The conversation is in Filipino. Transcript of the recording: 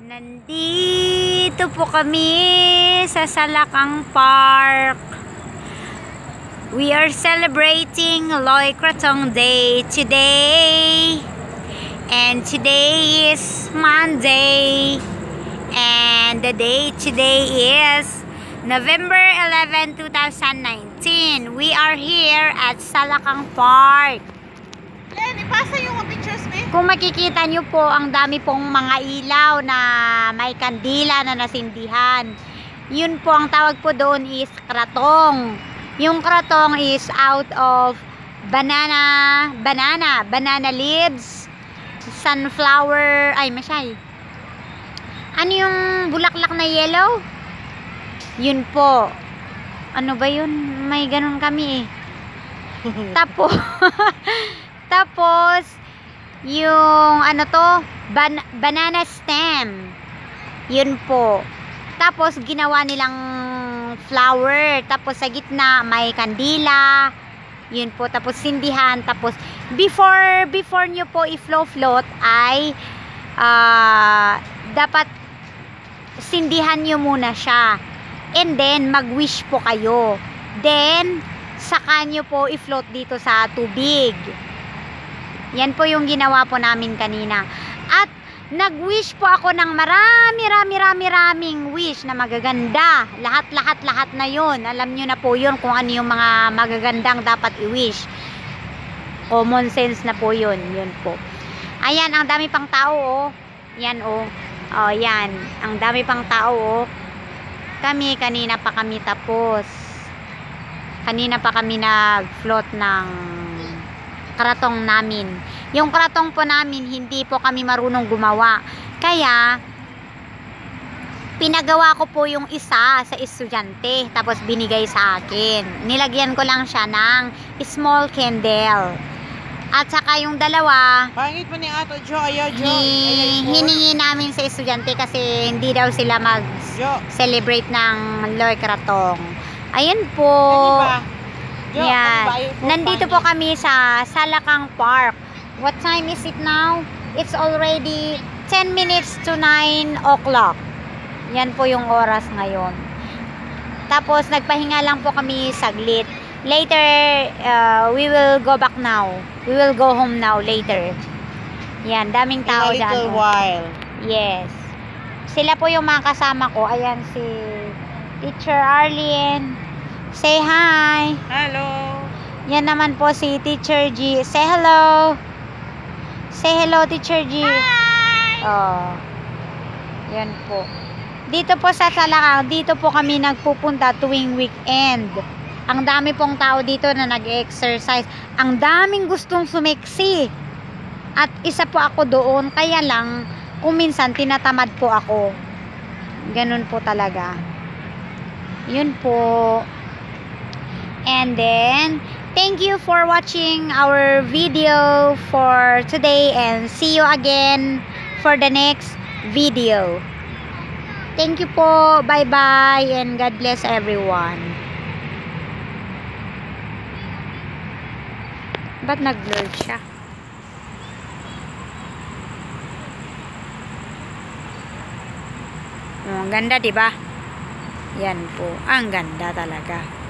Nandito po kami sa Salakang Park. We are celebrating Loy Krathong Day today. And today is Monday. And the date today is November 11, 2019. We are here at Salakang Park. Len, ipasa yung pictures mo. Kung makikita nyo po, ang dami pong mga ilaw na may kandila na nasindihan. Yun po, ang tawag po doon is kratong. Yung kratong is out of banana leaves, sunflower, ano yung bulaklak na yellow? Yun po. Ano ba yun? May ganun kami eh. Tapos, yung ano to, banana stem. Yun po. Tapos, ginawa nilang flower. Tapos, sa gitna, may kandila. Yun po. Tapos, sindihan. Tapos, before nyo po i-float ay dapat sindihan nyo muna siya. And then, mag-wish po kayo. Then, saka nyo po i-float dito sa tubig. Yan po yung ginawa po namin kanina. At nag-wish po ako ng maraming wish na magaganda. Lahat na yun. Alam nyo na po yun kung ano yung mga magagandang dapat i-wish. Common sense na po yun. Yun po. Ayan, ang dami pang tao oh. Yan oh. Oh, yan. Ang dami pang tao oh. Kami, kanina pa kami tapos. Kanina pa kami nag-float ng kratong namin. Yung kratong po namin, hindi po kami marunong gumawa. Kaya, pinagawa ko po yung isa sa estudyante. Tapos binigay sa akin. Nilagyan ko lang siya ng small candle. At saka yung dalawa, Pangit mo ni Ato Jo, ayaw Jo. hiningi namin sa estudyante kasi hindi daw sila mag-celebrate ng Loy Krathong. Ayun po. Yan. Nandito po kami sa Salakang Park. What time is it now? It's already 10 minutes to 9 o'clock. Yan po yung oras ngayon. Tapos nagpahinga lang po kami saglit. Later, we will go back now. We will go home now later. Yan, daming tao dyan. In a little dyan. while. Yes. Sila po yung mga kasama ko. Ayan si Teacher Arlene. Say hi. Hello. Yan naman po si Teacher G. Say hello. Say hello, Teacher G. Hi. Oh. Yan po. Dito po sa Salakang, dito po kami nagpupunta tuwing weekend. Ang dami pong tao dito na nag-exercise. Ang daming gustong sumeksi. At isa po ako doon. Kaya lang, kung minsan tinatamad po ako. Ganun po talaga. Yun po. And then, thank you for watching our video for today and see you again for the next video. Thank you po. Bye-bye and God bless everyone. Ba't nag-blur siya? Ang ganda, diba? Yan po. Ang ganda talaga.